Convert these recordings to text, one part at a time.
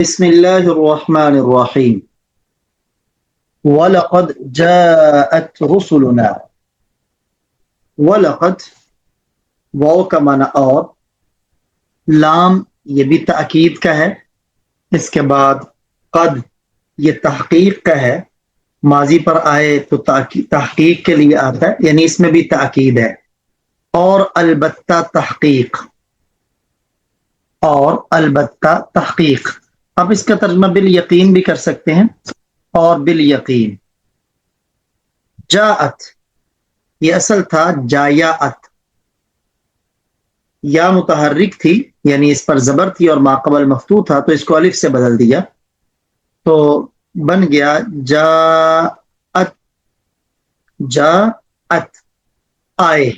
بسم الله الرحمن الرحيم وَلَقَدْ جَاءَتْ رُسُلُنَا وَلَقَدْ واو کا معنی اور، لام یہ بھی تأکید کا ہے، اس کے بعد قد یہ تحقیق کا ہے، ماضی پر آئے تو تحقیق کے لیے آتا ہے، یعنی اس میں بھی تأکید ہے، اور البتہ تحقیق، اور البتہ تحقیق۔ اب اس کا ترجمہ بالیقین بھی کر سکتے ہیں، اور بالیقین۔ جاءت یہ اصل تھا جایات، یا متحرک تھی یعنی اس پر زبر تھی اور ماقبل مفتوح تھا تو اس کو الف سے بدل دیا تو بن گیا جاءت، جاءت آئے۔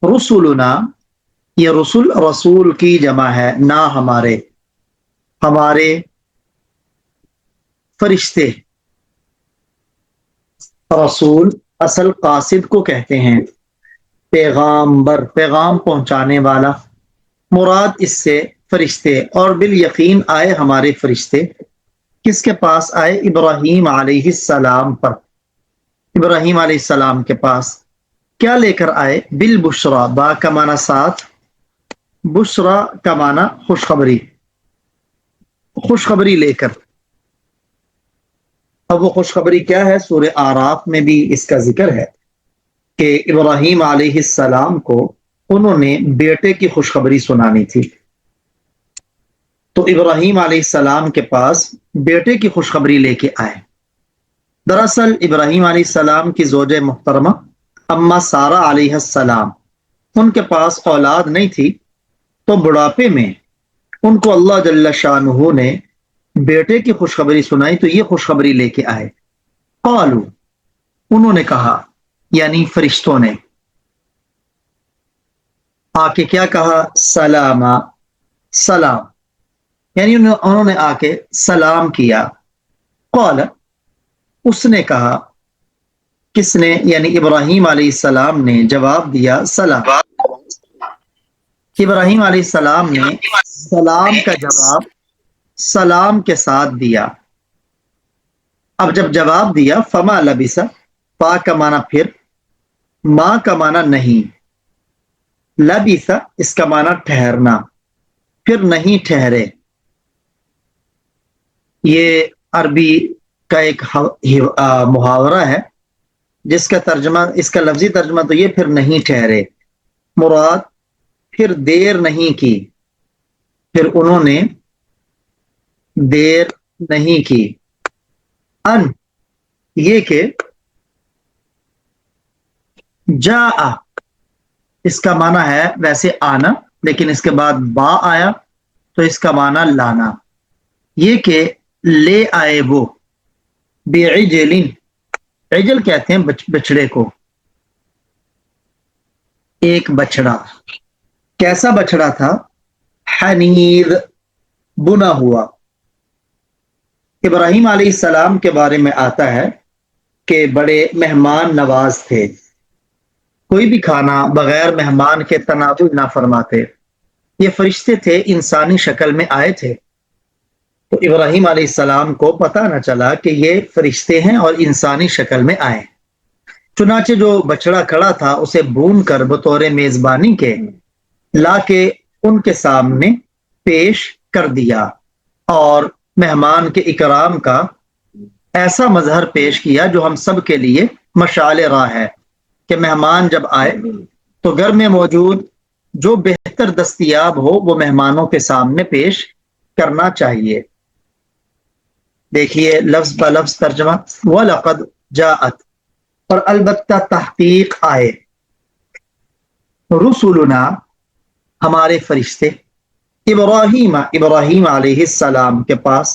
رسولنا یہ رسول رسول کی جمع ہے، نہ ہمارے، ہمارے فرشتے۔ رسول اصل قاصد کو کہتے ہیں، پیغامبر پیغام پہنچانے والا، مراد اس سے فرشتے۔ اور بالیقین آئے ہمارے فرشتے، کس کے پاس آئے؟ ابراہیم علیہ السلام پر، ابراہیم علیہ السلام کے پاس۔ کیا لے کر آئے؟ بالبشرا، با کا معنی ساتھ، بشرا کا معنی خوشخبری، خوشخبری لے کر۔ اب وہ خوشخبری کیا ہے؟ سورہ اعراف میں بھی اس کا ذکر ہے کہ ابراہیم علیہ السلام کو انہوں نے بیٹے کی خوشخبری سنانی تھی، تو ابراہیم علیہ السلام کے پاس بیٹے کی خوشخبری لے کے آئے۔ دراصل ابراہیم علیہ السلام کی زوجہ محترمہ اما سارہ علیہ السلام، ان کے پاس اولاد نہیں تھی، تو بڑھاپے میں ان کو اللہ جل شانہ نے بیٹے کی خوشخبری سنائی، تو یہ خوشخبری لے کے آئے۔ قالو انہوں نے کہا، یعنی فرشتوں نے آ کے کیا کہا؟ سلاما، سلام، یعنی انہوں نے آ کے سلام کیا۔ قال اس نے کہا، کس نے؟ یعنی ابراہیم علیہ السلام نے جواب دیا سلام۔ ابراہیم علیہ السلام نے سلام کا جواب سلام کے ساتھ دیا۔ اب جب جواب دیا، فما لبث، فا کا معنی پھر، ما کا معنی نہیں، لبث اس کا معنی ٹھہرنا، پھر نہیں ٹھہرے۔ یہ عربی کا ایک محاورہ ہے جس کا ترجمہ، اس کا لفظی ترجمہ تو یہ پھر نہیں ٹھہرے، مراد پھر دیر نہیں کی، پھر انہوں نے دیر نہیں کی۔ ان یہ کہ جاء اس کا معنی ہے ویسے آنا، لیکن اس کے بعد با آیا تو اس کا معنی لانا، یہ کہ لے آئے وہ، بعجل، عجل کہتے ہیں بچڑے کو، ایک بچڑا۔ کیسا بچڑا تھا؟ حنید، بنا ہوا۔ ابراہیم علیہ السلام کے بارے میں آتا ہے کہ بڑے مہمان نواز تھے، کوئی بھی کھانا بغیر مہمان کے تناول نہ فرماتے۔ یہ فرشتے تھے، انسانی شکل میں آئے تھے، تو ابراہیم علیہ السلام کو پتہ نہ چلا کہ یہ فرشتے ہیں اور انسانی شکل میں آئے۔ چنانچہ جو بچڑا کھڑا تھا اسے بھون کر بطور میزبانی کے لا کے ان کے سامنے پیش کر دیا، اور مہمان کے اکرام کا ایسا مظہر پیش کیا جو ہم سب کے لیے مشعل راہ ہے کہ مہمان جب آئے تو گھر میں موجود جو بہتر دستیاب ہو وہ مہمانوں کے سامنے پیش کرنا چاہیے۔ دیکھیے لفظ بہ لفظ ترجمہ، وَلَقَدْ جَاءَتْ، اور البتہ تحقیق آئے، رسولنا ہمارے فرشتے، ابراہیم ابراہیم علیہ السلام کے پاس،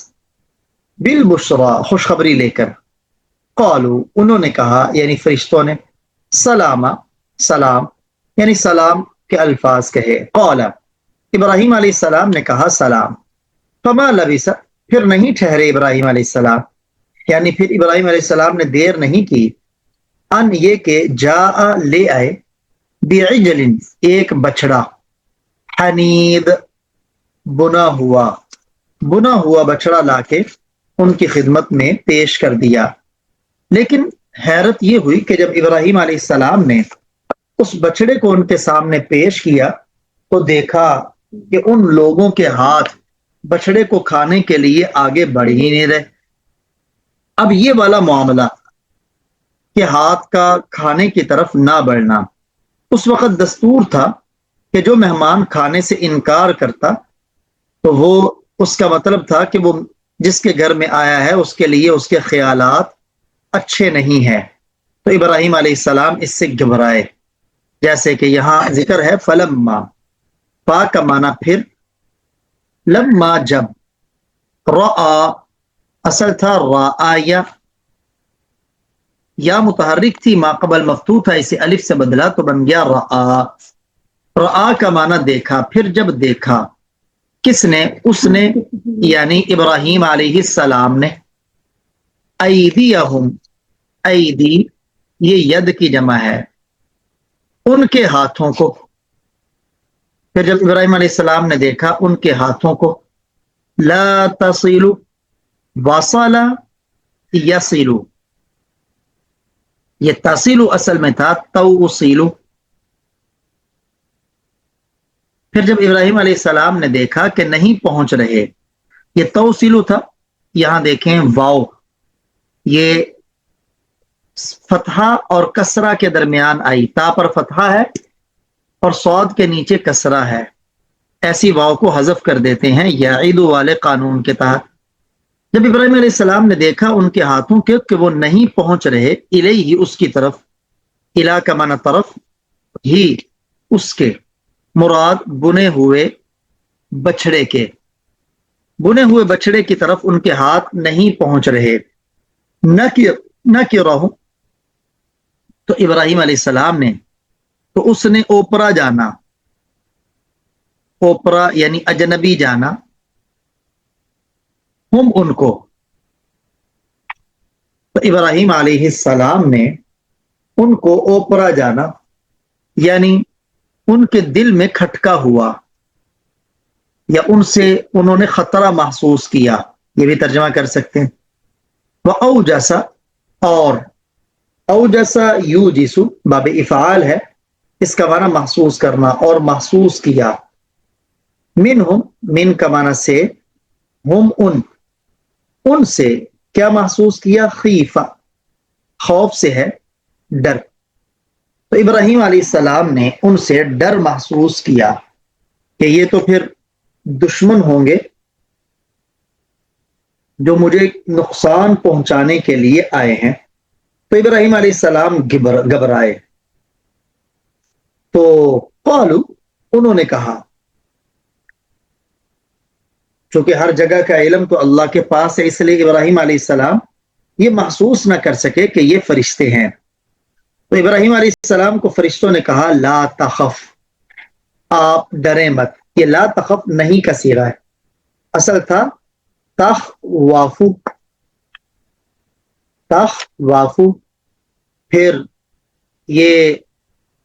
بالبشرا خوشخبری لے کر، قالو انہوں نے کہا، یعنی فرشتوں نے، سلاما سلام، یعنی سلام کے الفاظ کہے۔ قال ابراہیم علیہ السلام نے کہا سلام۔ فما لبث پھر نہیں ٹھہرے ابراہیم علیہ السلام، یعنی پھر ابراہیم علیہ السلام نے دیر نہیں کی، ان یہ کہ جاء لے آئے، بعجل ایک بچڑا، حنید بنا ہوا، بنا ہوا بچڑا لا کے ان کی خدمت میں پیش کر دیا۔ لیکن حیرت یہ ہوئی کہ جب ابراہیم علیہ السلام نے اس بچڑے کو ان کے سامنے پیش کیا تو دیکھا کہ ان لوگوں کے ہاتھ بچڑے کو کھانے کے لیے آگے بڑھ ہی نہیں رہے۔ اب یہ والا معاملہ کہ ہاتھ کا کھانے کی طرف نہ بڑھنا، اس وقت دستور تھا کہ جو مہمان کھانے سے انکار کرتا تو وہ اس کا مطلب تھا کہ وہ جس کے گھر میں آیا ہے اس کے لیے اس کے خیالات اچھے نہیں ہیں۔ تو ابراہیم علیہ السلام اس سے گھبرائے، جیسے کہ یہاں ذکر ہے فلما، فا کا معنی پھر، لما جب، رآ اصل تھا رآیا، یا متحرک تھی ما قبل مفتوح تھا، اسے الف سے بدلا تو بن گیا رآ۔ رآ کا معنی دیکھا، پھر جب دیکھا کس نے؟ اس نے یعنی ابراہیم علیہ السلام نے، ایدیہم، ایدی یہ ید کی جمع ہے، ان کے ہاتھوں کو۔ پھر جب ابراہیم علیہ السلام نے دیکھا ان کے ہاتھوں کو، لا تصل، وصل یصل، یہ تصل اصل میں تھا توصل۔ پھر جب ابراہیم علیہ السلام نے دیکھا کہ نہیں پہنچ رہے، یہ توصل تھا، یہاں دیکھیں واو، یہ فتحہ اور کسرہ کے درمیان آئی، تا پر فتحہ ہے اور صاد کے نیچے کسرہ ہے، ایسی واو کو حذف کر دیتے ہیں یعید والے قانون کے تحت۔ جب ابراہیم علیہ السلام نے دیکھا ان کے ہاتھوں کے کہ وہ نہیں پہنچ رہے، الیہ اس کی طرف، الا کا معنی طرف، ہی اس کے، مراد بنے ہوئے بچڑے کے، بنے ہوئے بچڑے کی طرف ان کے ہاتھ نہیں پہنچ رہے، نہ کہ رہو، تو ابراہیم علیہ السلام نے، تو اس نے اوپرا جانا، اوپرا یعنی اجنبی جانا، ہم ان کو، تو ابراہیم علیہ السلام نے ان کو اوپرا جانا یعنی ان کے دل میں کھٹکا ہوا یا ان سے انہوں نے خطرہ محسوس کیا، یہ بھی ترجمہ کر سکتے ہیں۔ وَأَوْجَسَ، اور اوجسا یوجسو باب افعال ہے، اس کا معنی محسوس کرنا، اور محسوس کیا، منہم، من کا معنی سے، ہم ان سے کیا محسوس کیا؟ خیفہ، خوف سے ہے ڈر، تو ابراہیم علیہ السلام نے ان سے ڈر محسوس کیا کہ یہ تو پھر دشمن ہوں گے جو مجھے نقصان پہنچانے کے لیے آئے ہیں۔ تو ابراہیم علیہ السلام گھبرائے، تو قالو، انہوں نے کہا، چونکہ ہر جگہ کا علم تو اللہ کے پاس ہے، اس لیے ابراہیم علیہ السلام یہ محسوس نہ کر سکے کہ یہ فرشتے ہیں۔ تو ابراہیم علیہ السلام کو فرشتوں نے کہا لا تخف، آپ ڈریں مت، یہ لا تخف نہیں کا صیغہ ہے، اصل تھا تخوافو، تخوافو، پھر یہ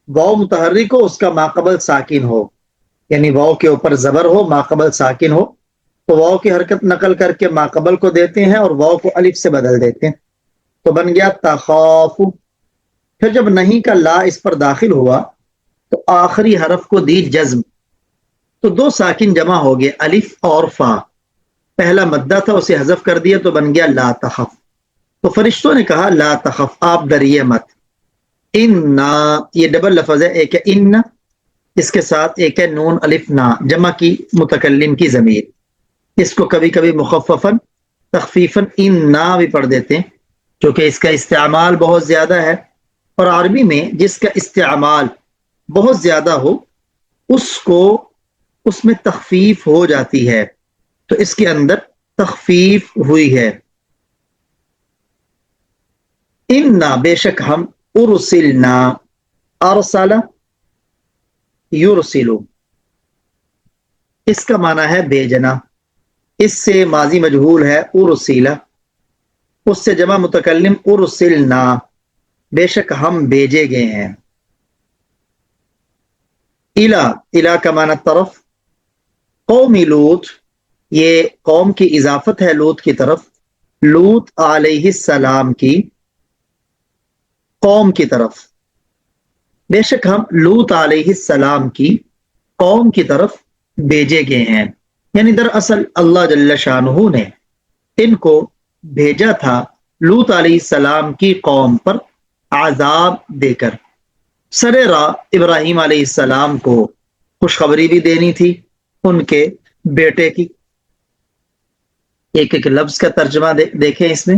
واو متحرک ہو، اس کا ماقبل ساکن ہو، یعنی واو کے اوپر زبر ہو، ماقبل ساکن ہو، تو واو کی حرکت نقل کر کے ماقبل کو دیتے ہیں اور واو کو الف سے بدل دیتے ہیں، تو بن گیا تخافو۔ پھر جب نہیں کا لا اس پر داخل ہوا تو آخری حرف کو دی جزم، تو دو ساکن جمع ہو گئے، الف اور فا، پہلا مدہ تھا اسے حذف کر دیا تو بن گیا لا تخف۔ تو فرشتوں نے کہا لا تخف، آپ ڈریے مت، انا، یہ ڈبل لفظ ہے، ایک ہے ان، اس کے ساتھ ایک ہے نون الف نا، جمع کی متکلم کی ضمیر، اس کو کبھی کبھی مخففاً تخفیفاً انا بھی پڑھ دیتے ہیں، کیونکہ اس کا استعمال بہت زیادہ ہے، اور عربی میں جس کا استعمال بہت زیادہ ہو اس میں تخفیف ہو جاتی ہے، تو اس کے اندر تخفیف ہوئی ہے۔ انا، بے شک ہم، ارسلنا، ارسل یرسلو، اس کا معنی ہے بھیجنا، اس سے ماضی مجہول ہے ارسلا، اس سے جمع متکلم ارسلنا، بے شک ہم بھیجے گئے ہیں۔ الا کا معنی طرف، قوم لوط یہ قوم کی اضافت ہے لوط کی طرف، لوط علیہ السلام کی قوم کی طرف۔ بے شک ہم لوط علیہ السلام کی قوم کی طرف بھیجے گئے ہیں، یعنی دراصل اللہ جل شانہ نے ان کو بھیجا تھا لوط علیہ السلام کی قوم پر عذاب دے کر۔ سر راہ ابراہیم علیہ السلام کو خوشخبری بھی دینی تھی ان کے بیٹے کی۔ ایک ایک لفظ کا ترجمہ دیکھیں اس میں۔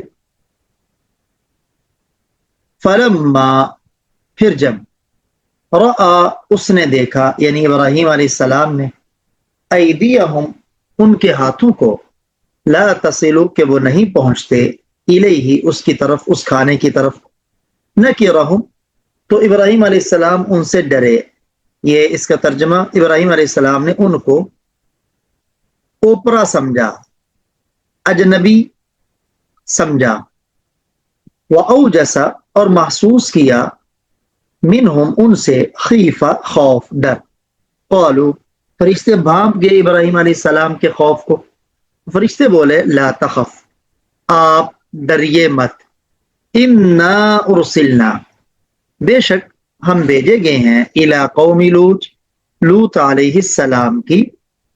فلما، پھر جب، رآ، اس نے دیکھا، یعنی ابراہیم علیہ السلام نے، ایدیہم، ان کے ہاتھوں کو، لا تصلو، کہ وہ نہیں پہنچتے، الیہ، اس کی طرف، اس کھانے کی طرف، نکرہم، تو ابراہیم علیہ السلام ان سے ڈرے۔ یہ اس کا ترجمہ، ابراہیم علیہ السلام نے ان کو اوپرا سمجھا، اجنبی سمجھا، وَأَوْجَسَ، اور محسوس کیا، منہم، ان سے، خیفہ، خوف، ڈر۔ قالوا، فرشتے بھانپ گئے ابراہیم علیہ السلام کے خوف کو۔ فرشتے بولے، لا تخف، آپ ڈریے مت، انا ارسلنا، بے شک ہم بھیجے گئے ہیں، الی قوم لوط، لوط علیہ السلام کی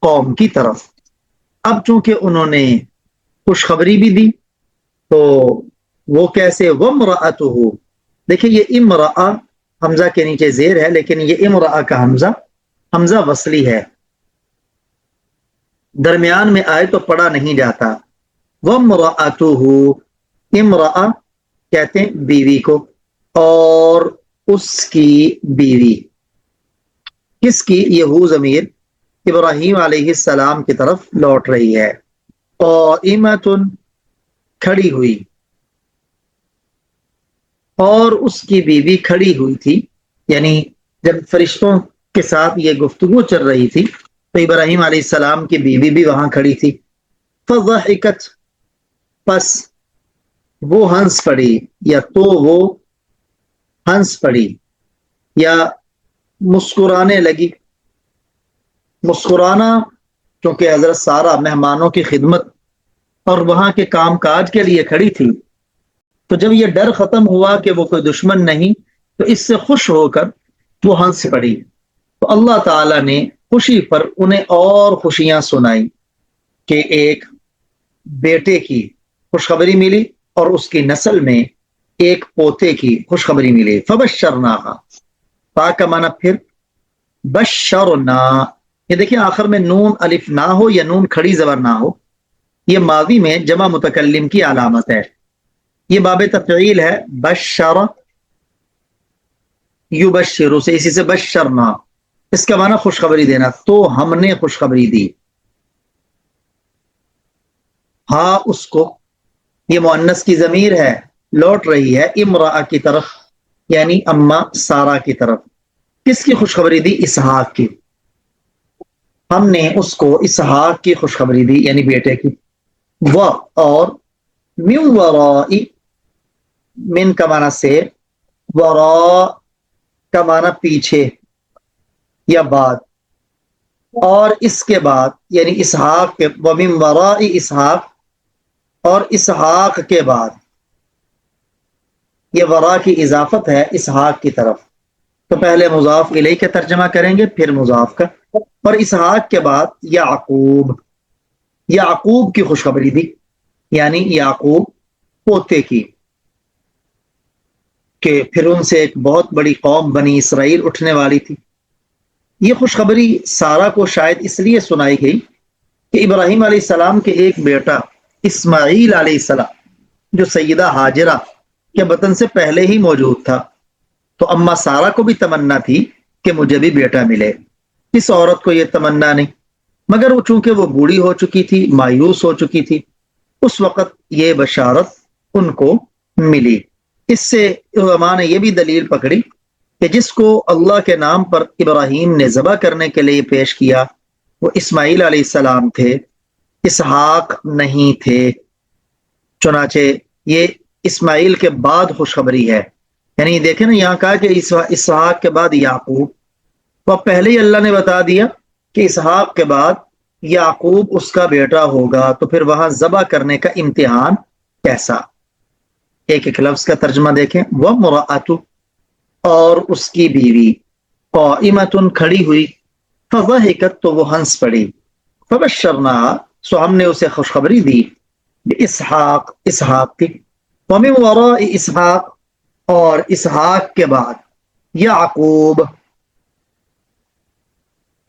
قوم کی طرف۔ اب چونکہ انہوں نے خوشخبری بھی دی تو وہ کیسے، وامرأتہ، دیکھیں یہ امرأ حمزہ کے نیچے زیر ہے، لیکن یہ امرأ کا حمزہ وصلی ہے، درمیان میں آئے تو پڑھا نہیں جاتا۔ وامرأتہ، امرأ کہتے ہیں بیوی کو، اور اس کی بیوی، کس کی، یہ ہو ضمیر ابراہیم علیہ السلام کی طرف لوٹ رہی ہے۔ قائمۃ، کھڑی ہوئی، اور اس کی بیوی کھڑی ہوئی تھی، یعنی جب فرشتوں کے ساتھ یہ گفتگو چل رہی تھی تو ابراہیم علیہ السلام کی بیوی بھی وہاں کھڑی تھی۔ فضحکت، پس وہ ہنس پڑی، یا تو وہ ہنس پڑی، یا مسکرانے لگی۔ مسکرانا، چونکہ حضرت سارہ مہمانوں کی خدمت اور وہاں کے کام کاج کے لیے کھڑی تھی، تو جب یہ ڈر ختم ہوا کہ وہ کوئی دشمن نہیں، تو اس سے خوش ہو کر وہ ہنس پڑی۔ تو اللہ تعالیٰ نے خوشی پر انہیں اور خوشیاں سنائی کہ ایک بیٹے کی خوشخبری ملی اور اس کی نسل میں ایک پوتے کی خوشخبری ملی۔ فبشرناہا، فا کا معنی پھر، بشرنا، یہ دیکھیں آخر میں نون الف نہ ہو یا نون کھڑی زبر نہ ہو، یہ ماضی میں جمع متکلم کی علامت ہے، یہ باب تفعیل ہے، بشر یبشر سے، اسی سے بشرنا، اس کا معنی خوشخبری دینا، تو ہم نے خوشخبری دی۔ ہاں اس کو، یہ مؤنث کی ضمیر ہے، لوٹ رہی ہے امرأ کی طرف، یعنی اماں سارہ کی طرف۔ کس کی خوشخبری دی؟ اسحاق کی، ہم نے اس کو اسحاق کی خوشخبری دی، یعنی بیٹے کی۔ و، اور، من ورائی، من کا معنی سے، ورا کا معنی پیچھے یا بعد، اور اس کے بعد، یعنی اسحاق کے، ومن ورائی اسحاق، اور اسحاق کے بعد، یہ ورا کی اضافت ہے اسحاق کی طرف، تو پہلے مضاف الیہ کا ترجمہ کریں گے پھر مضاف کا۔ اور اسحاق کے بعد یعقوب، یعقوب کی خوشخبری دی، یعنی یعقوب پوتے کی، کہ پھر ان سے ایک بہت بڑی قوم بنی اسرائیل اٹھنے والی تھی۔ یہ خوشخبری سارہ کو شاید اس لیے سنائی گئی کہ ابراہیم علیہ السلام کے ایک بیٹا اسماعیل علیہ السلام، جو سیدہ ہاجرہ کے بطن سے پہلے ہی موجود تھا، تو اماں سارہ کو بھی تمنا تھی کہ مجھے بھی بیٹا ملے۔ کس عورت کو یہ تمنا نہیں؟ مگر وہ چونکہ وہ بوڑھی ہو چکی تھی، مایوس ہو چکی تھی، اس وقت یہ بشارت ان کو ملی۔ اس سے علماء نے یہ بھی دلیل پکڑی کہ جس کو اللہ کے نام پر ابراہیم نے ذبح کرنے کے لیے پیش کیا وہ اسماعیل علیہ السلام تھے، اسحاق نہیں تھے۔ چنانچہ یہ اسماعیل کے بعد خوشخبری ہے، یعنی دیکھیں نا یہاں کہا کہ اسحاق کے بعد یعقوب، تو اب پہلے ہی اللہ نے بتا دیا کہ اسحاق کے بعد یعقوب اس کا بیٹا ہوگا تو پھر وہاں ذبح کرنے کا امتحان کیسا؟ ایک ایک لفظ کا ترجمہ دیکھیں. وامرأۃ، اور اس کی بیوی، قائمۃ، کھڑی ہوئی، فضحکت، تو وہ ہنس پڑی، فبشرناها، سو ہم نے اسے خوشخبری دی، باسحاق، اسحاق کی، ومن وراء اسحاق، اور اسحاق کے بعد یعقوب،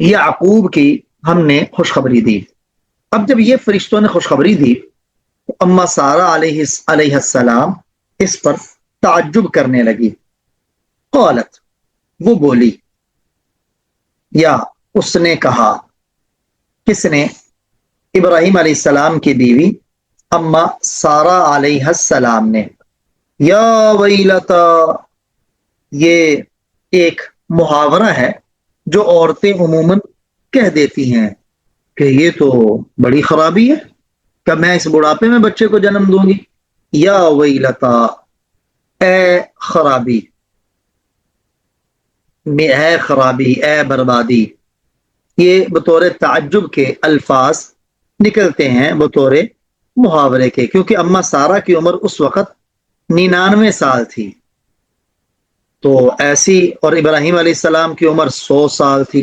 یعقوب کی ہم نے خوشخبری دی. اب جب یہ فرشتوں نے خوشخبری دی تو اما سارہ علیہ السلام اس پر تعجب کرنے لگی. قالت، وہ بولی، یا اس نے کہا، کس نے؟ ابراہیم علیہ السلام کی بیوی اما سارہ علیہ السلام نے. یا ویلتا، یہ ایک محاورہ ہے جو عورتیں عموماً کہہ دیتی ہیں کہ یہ تو بڑی خرابی ہے کہ میں اس بڑھاپے میں بچے کو جنم دوں گی. یا ویلتا، اے خرابی، اے خرابی، اے بربادی. یہ بطور تعجب کے الفاظ نکلتے ہیں بطور محاورے کے، کیونکہ اما سارہ کی عمر اس وقت 99 سال تھی، تو ایسی، اور ابراہیم علیہ السلام کی عمر 100 سال تھی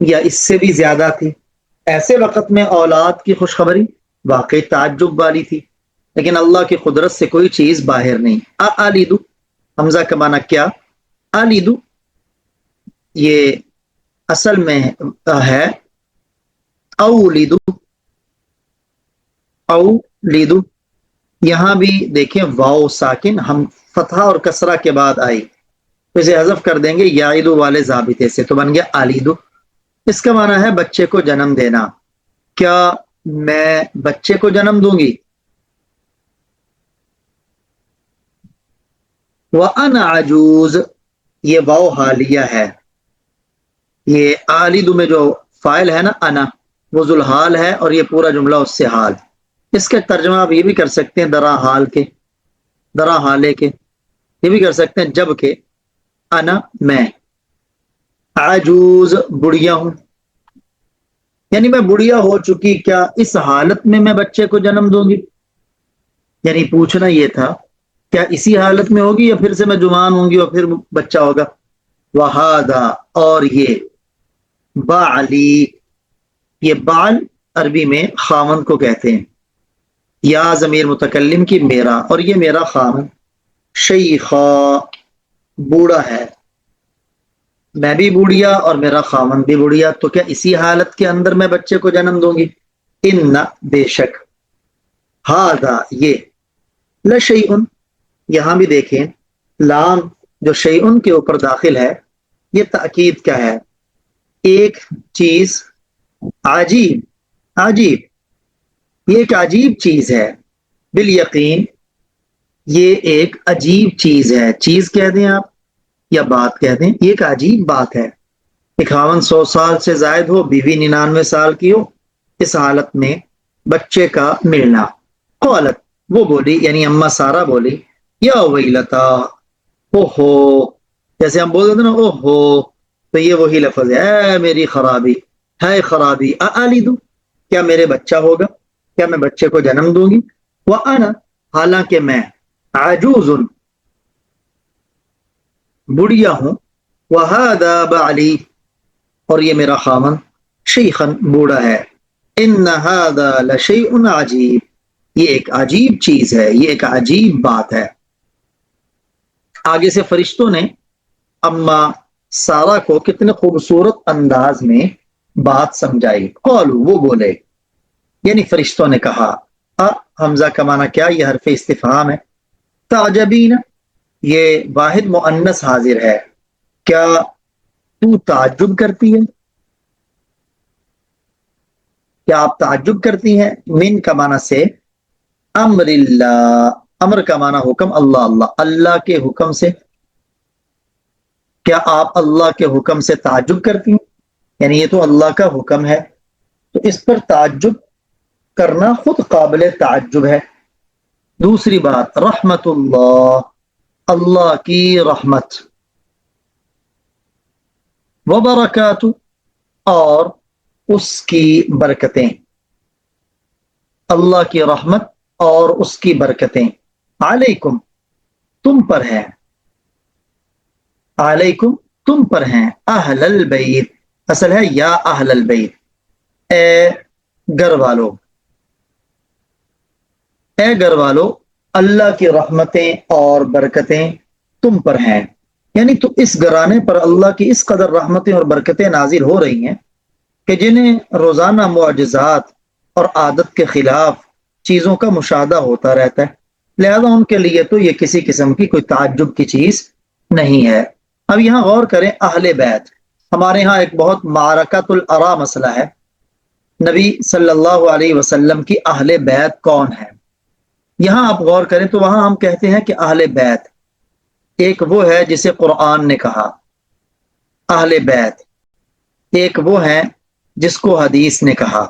یا اس سے بھی زیادہ تھی. ایسے وقت میں اولاد کی خوشخبری واقعی تعجب والی تھی، لیکن اللہ کی قدرت سے کوئی چیز باہر نہیں. الیدو، حمزہ کا معنی کیا؟ الیدو یہ اصل میں ہے اولیدو، اولیدو. یہاں بھی دیکھیں واو ساکن ہم فتحہ اور کسرہ کے بعد آئی تو اسے حذف کر دیں گے یعیدو والے ضابطے سے، تو بن گیا الیدو. اس کا معنی ہے بچے کو جنم دینا. کیا میں بچے کو جنم دوں گی؟ وَأَنَا عَجُوز، یہ واو حالیہ ہے. یہ آلیدو میں جو فاعل ہے نا انا، وہ ذوالحال ہے، اور یہ پورا جملہ اس سے حال. اس کا ترجمہ آپ یہ بھی کر سکتے ہیں درا حال کے، درا حالے کے، یہ بھی کر سکتے ہیں جب کہ انا میں، عجوز بڑھیا ہوں، یعنی میں بڑھیا ہو چکی، کیا اس حالت میں بچے کو جنم دوں گی؟ یعنی پوچھنا یہ تھا کیا اسی حالت میں ہوگی یا پھر سے میں جوان ہوں گی اور پھر بچہ ہوگا. وہذا، اور یہ، بعلی، یہ بال عربی میں خاوند کو کہتے ہیں. یا ضمیر متکلم کی میرا، اور یہ میرا خاوند، شیخا، بوڑھا ہے، میں بھی بوڑھیا اور میرا خاوند بھی بوڑھیا، تو کیا اسی حالت کے اندر میں بچے کو جنم دوں گی؟ ان، بے شک، ہاذا، یہ، لشیء، یہاں بھی دیکھیں لام جو شیء کے اوپر داخل ہے یہ تاکید کیا ہے؟ ایک چیز، عجیب، عجیب، یہ ایک عجیب چیز ہے. بالیقین، یہ ایک عجیب چیز ہے. چیز کہہ دیں آپ یا بات کہہ دیں، یہ ایک عجیب بات ہے. ایک خاوند 100 سال سے زائد ہو، بیوی 99 سال کی ہو، اس حالت میں بچے کا ملنا. قالت، وہ بولی، یعنی اما سارہ بولی، یا ویلتا، او ہو، جیسے ہم بول دیتے نا او ہو، تو یہ وہی لفظ ہے، اے میری خرابی، ہے خرابی، الیدو، کیا میرے بچہ ہوگا، کیا میں بچے کو جنم دوں گی؟ وانا، حالانکہ میں، عجوز، بڑھیا ہوں، وہذا بعلی، اور یہ میرا خاوند، شیخن، بوڑھا ہے. ان ھذا لشیء عجیب، یہ ایک عجیب چیز ہے، یہ ایک عجیب بات ہے. آگے سے فرشتوں نے اما سارہ کو کتنے خوبصورت انداز میں بات سمجھائی. قالوا، وہ بولے، یعنی فرشتوں نے کہا. حمزہ کا معنی کیا؟ یہ حرف استفہام ہے. تعجبین، یہ واحد مؤنث حاضر ہے، کیا تو تعجب کرتی ہے؟ کیا آپ تعجب کرتی ہیں؟ من کا معنی سے امر اللہ، امر کا معنی حکم، اللہ، اللہ، اللہ کے حکم سے. کیا آپ اللہ کے حکم سے تعجب کرتی ہیں؟ یعنی یہ تو اللہ کا حکم ہے، تو اس پر تعجب کرنا خود قابل تعجب ہے. دوسری بات، رحمت اللہ، اللہ کی رحمت، وبرکاتہ، اور اس کی برکتیں، اللہ کی رحمت اور اس کی برکتیں علیکم تم پر ہے، علیکم تم پر ہیں، اہل البیت اصل ہے یا اہل البیت، اے گھر والو، اے گھر والو اللہ کی رحمتیں اور برکتیں تم پر ہیں، یعنی تو اس گھرانے پر اللہ کی اس قدر رحمتیں اور برکتیں نازل ہو رہی ہیں کہ جنہیں روزانہ معجزات اور عادت کے خلاف چیزوں کا مشاہدہ ہوتا رہتا ہے، لہذا ان کے لیے تو یہ کسی قسم کی کوئی تعجب کی چیز نہیں ہے۔ اب یہاں غور کریں، اہل بیت ہمارے ہاں ایک بہت معرکۃ الارا مسئلہ ہے، نبی صلی اللہ علیہ وسلم کی اہل بیت کون ہے؟ یہاں آپ غور کریں تو وہاں ہم کہتے ہیں کہ اہل بیت ایک وہ ہے جسے قرآن نے کہا اہل بیت، ایک وہ ہے جس کو حدیث نے کہا۔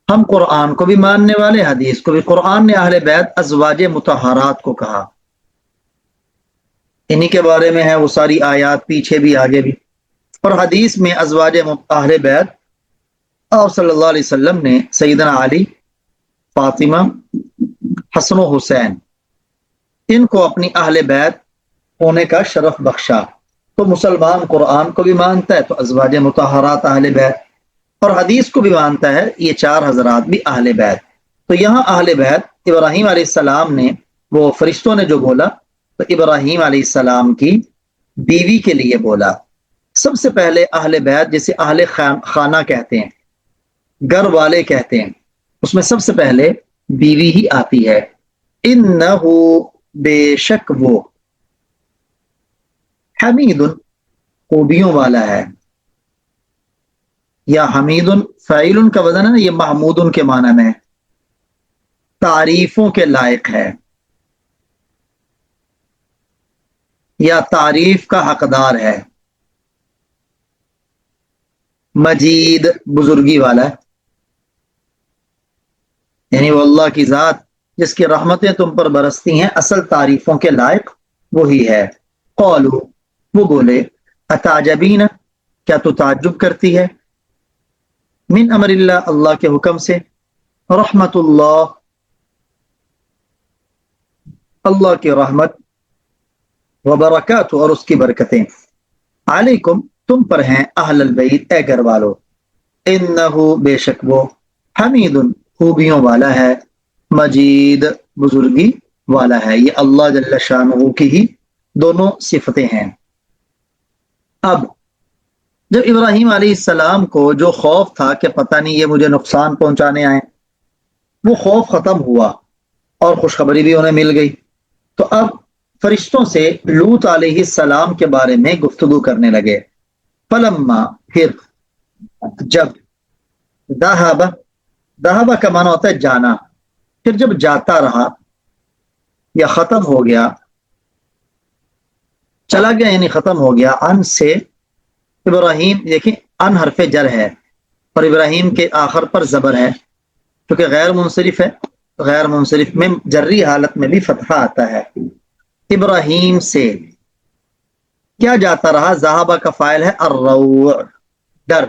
ہم قرآن کو بھی ماننے والے، حدیث کو بھی۔ قرآن نے اہل بیت ازواج مطہرات کو کہا، انہی کے بارے میں ہے وہ ساری آیات، پیچھے بھی آگے بھی۔ اور حدیث میں ازواج اہل بیت اور صلی اللہ علیہ وسلم نے سیدنا علی، فاطمہ، حسن و حسین ان کو اپنی اہل بیت ہونے کا شرف بخشا۔ تو مسلمان قرآن کو بھی مانتا ہے تو ازواج مطہرات اہل بیت، اور حدیث کو بھی مانتا ہے، یہ چار حضرات بھی اہل بیت۔ تو یہاں اہل بیت ابراہیم علیہ السلام نے، وہ فرشتوں نے جو بولا تو ابراہیم علیہ السلام کی بیوی کے لیے بولا۔ سب سے پہلے اہل بیت جسے اہل خانہ کہتے ہیں، گھر والے کہتے ہیں، اس میں سب سے پہلے بیوی ہی آتی ہے۔ انہو بے شک وہ، حمید خوبیوں والا ہے، یا حمید فاعل کا وزن ہے نا، یہ محمود کے معنی میں تعریفوں کے لائق ہے یا تعریف کا حقدار ہے، مجید بزرگی والا ہے، یعنی وہ اللہ کی ذات جس کی رحمتیں تم پر برستی ہیں، اصل تعریفوں کے لائق وہی ہے۔ قالو وہ بولے، اتعجبین کیا تو تعجب کرتی ہے، من امر اللہ اللہ کے حکم سے، رحمت اللہ اللہ کی رحمت، وبرکاتہ اور اس کی برکتیں، علیکم تم پر ہیں، اہل البیت اے گھر والو، انہو بے شک وہ، حمید خوبیوں والا ہے، مجید بزرگی والا ہے۔ یہ اللہ جل شانہ کی ہی دونوں صفتیں ہیں۔ اب جب ابراہیم علیہ السلام کو جو خوف تھا کہ پتہ نہیں یہ مجھے نقصان پہنچانے آئے، وہ خوف ختم ہوا اور خوشخبری بھی انہیں مل گئی، تو اب فرشتوں سے لوط علیہ السلام کے بارے میں گفتگو کرنے لگے۔ فلما پھر، جب، ذہب کا معنی ہوتا ہے جانا، پھر جب جاتا رہا یا ختم ہو گیا، چلا گیا یعنی ختم ہو گیا، ان سے ابراہیم، دیکھیں ان حرف جر ہے اور ابراہیم کے آخر پر زبر ہے کیونکہ غیر منصرف ہے، غیر منصرف میں جری حالت میں بھی فتحہ آتا ہے۔ ابراہیم سے کیا جاتا رہا، ذہبہ کا فاعل ہے الروع ڈر،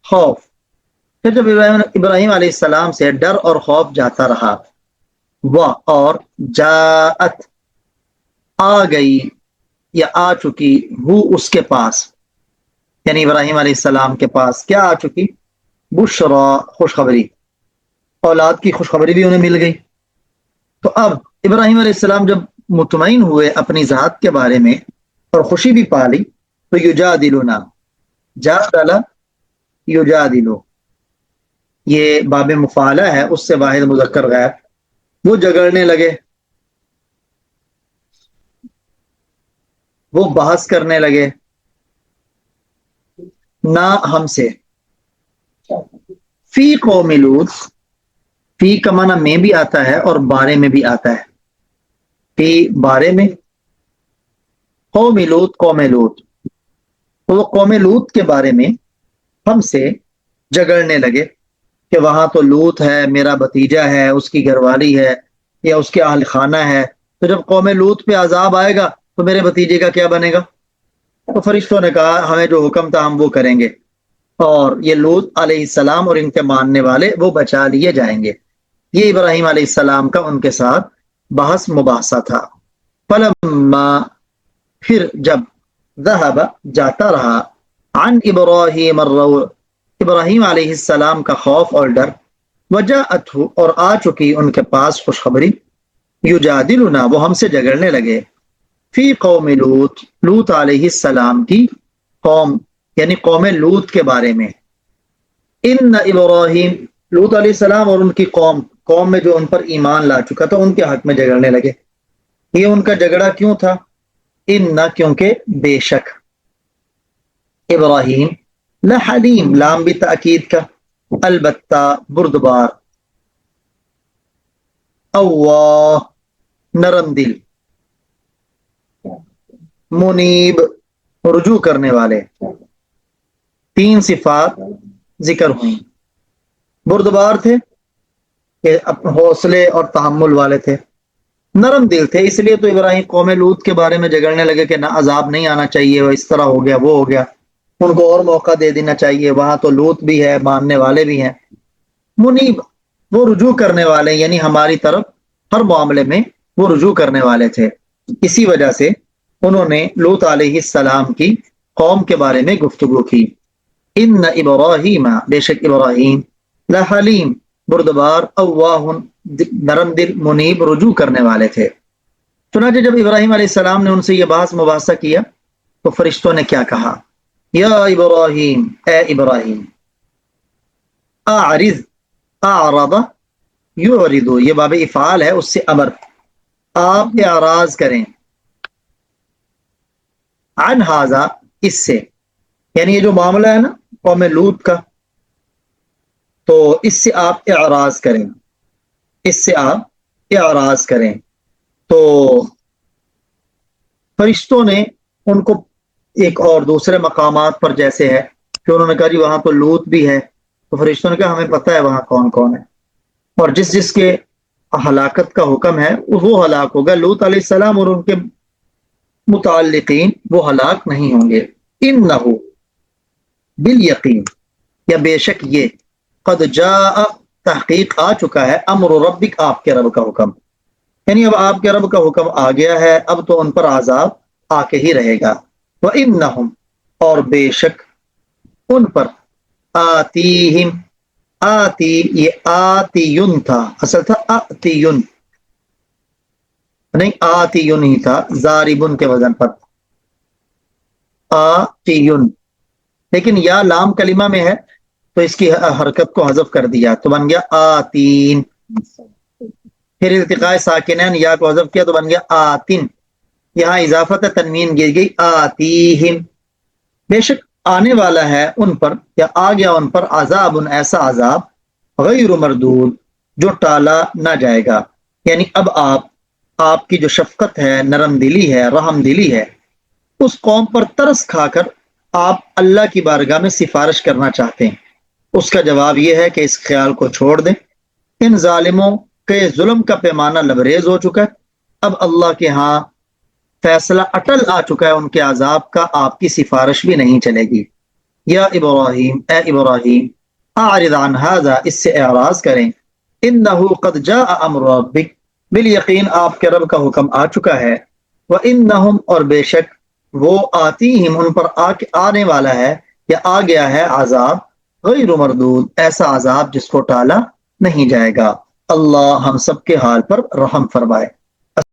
خوف۔ پھر جب ابراہیم علیہ السلام سے ڈر اور خوف جاتا رہا، وہ اور جاءت آ گئی یا آ چکی، وہ اس کے پاس، یعنی ابراہیم علیہ السلام کے پاس کیا آ چکی، بشرا خوشخبری، اولاد کی خوشخبری بھی انہیں مل گئی۔ تو اب ابراہیم علیہ السلام جب مطمئن ہوئے اپنی ذات کے بارے میں اور خوشی بھی پا لی، تو یجادلنا، جادل یجادلو، یہ باب مفعلہ ہے، اس سے واحد مذکر غائب، وہ جگڑنے لگے، وہ بحث کرنے لگے، نہ ہم سے، فی قوم لوط، فی کا معنی میں بھی آتا ہے اور بارے میں بھی آتا ہے، فی بارے میں، قوم لوط قوم لوط، وہ قوم لوط کے بارے میں ہم سے جگڑنے لگے کہ وہاں تو لوط ہے، میرا بھتیجا ہے، اس کی گھر والی ہے یا اس کے اہل خانہ ہے، تو جب قوم لوط پہ عذاب آئے گا تو میرے بھتیجے کا کیا بنے گا؟ تو فرشتوں نے کہا ہمیں جو حکم تھا ہم وہ کریں گے، اور یہ لوط علیہ السلام اور ان کے ماننے والے وہ بچا لیے جائیں گے۔ یہ ابراہیم علیہ السلام کا ان کے ساتھ بحث مباحثہ تھا۔ فلما پھر جب ذہب جاتا رہا عن ابراہیم الروع ابراہیم علیہ السلام کا خوف اور ڈر، وجاءتہ اور آ چکی ان کے پاس خوشخبری، یجادلنا وہ ہم سے جھگڑنے لگے، فی قوم لوط لوط علیہ السلام کی قوم یعنی قوم لوط کے بارے میں۔ ان ابراہیم لوط علیہ السلام اور ان کی قوم میں جو ان پر ایمان لا چکا تھا ان کے حق میں جھگڑنے لگے۔ یہ ان کا جھگڑا کیوں تھا؟ کیونکہ بے شک ابراہیم لحلیم، لام بھی تاکید کا، البتہ بردبار، اوہ نرم دل، منیب رجوع کرنے والے، تین صفات ذکر ہوئیں۔ بردبار تھے کہ حوصلے اور تحمل والے تھے، نرم دل تھے، اس لیے تو ابراہیم قوم لوط کے بارے میں جھگڑنے لگے کہ نہ عذاب نہیں آنا چاہیے، وہ اس طرح ہو گیا وہ ہو گیا، ان کو اور موقع دے دینا چاہیے، وہاں تو لوط بھی ہے، ماننے والے بھی ہیں۔ منیب وہ رجوع کرنے والے، یعنی ہماری طرف ہر معاملے میں وہ رجوع کرنے والے تھے، اسی وجہ سے انہوں نے لوط علیہ السلام کی قوم کے بارے میں گفتگو کی۔ ان ابراہیم بے شک ابراہیم لحلیم بردبار، اواہ نرم دل، منیب رجوع کرنے والے تھے۔ چنانچہ جب ابراہیم علیہ السلام نے ان سے یہ بحث مباحثہ کیا تو فرشتوں نے کیا کہا؟ یا ابراہیم اے ابراہیم، اعرض اعرض یعرض، یہ باب افعال ہے، اس سے امر، آپ اعراض کریں، عن ھذا اس سے، یعنی یہ جو معاملہ ہے نا قوم لوط کا، تو اس سے آپ اعراض کریں، اس سے آپ اعراض کریں۔ تو فرشتوں نے ان کو ایک اور دوسرے مقامات پر جیسے ہے کہ انہوں نے کہا جی وہاں تو لوط بھی ہے، تو فرشتوں نے کہا ہمیں پتہ ہے وہاں کون کون ہے، اور جس جس کے ہلاکت کا حکم ہے وہ ہلاک ہوگا، لوط علیہ السلام اور ان کے متعلقین وہ ہلاک نہیں ہوں گے۔ انہ بالیقین، یا بے شک یہ، قد جاء تحقیق آ چکا ہے، امر ربک آپ کے رب کا حکم، یعنی اب آپ کے رب کا حکم آ گیا ہے، اب تو ان پر عذاب آ کے ہی رہے گا۔ وَإِنَّهُمْ اور بے شک ان پر، آتیہم آتی یہ آتیون تھا، اصل تھا آتیون، نہیں آتیون ہی تھا، زاربن کے وزن پر آتیون، لیکن یا لام کلمہ میں ہے تو اس کی حرکت کو حذف کر دیا تو بن گیا آتین، پھر التقاء ساکنین یا کو حذف کیا تو بن گیا آتن، یہاں اضافت تنوین گر گئی آتیہم، بے شک آنے والا ہے ان پر یا آ گیا ان پر عذاب ایسا عذاب، غیر مردود جو ٹالا نہ جائے گا، یعنی اب آپ کی جو شفقت ہے، نرم دلی ہے، رحم دلی ہے، اس قوم پر ترس کھا کر آپ اللہ کی بارگاہ میں سفارش کرنا چاہتے ہیں، اس کا جواب یہ ہے کہ اس خیال کو چھوڑ دیں، ان ظالموں کے ظلم کا پیمانہ لبریز ہو چکا ہے، اب اللہ کے ہاں فیصلہ اٹل آ چکا ہے ان کے عذاب کا، آپ کی سفارش بھی نہیں چلے گی۔ یا ابراہیم اے ابراہیم، اعرض عن ھذا اس سے اعراض کریں، انہ قد جاء امر ربک بالیقین آپ کے رب کا حکم آ چکا ہے، وانہم اور بے شک وہ آتیہم ان پر آنے والا ہے یا آ گیا ہے عذاب، غیر مردود ایسا عذاب جس کو ٹالا نہیں جائے گا۔ اللہ ہم سب کے حال پر رحم فرمائے۔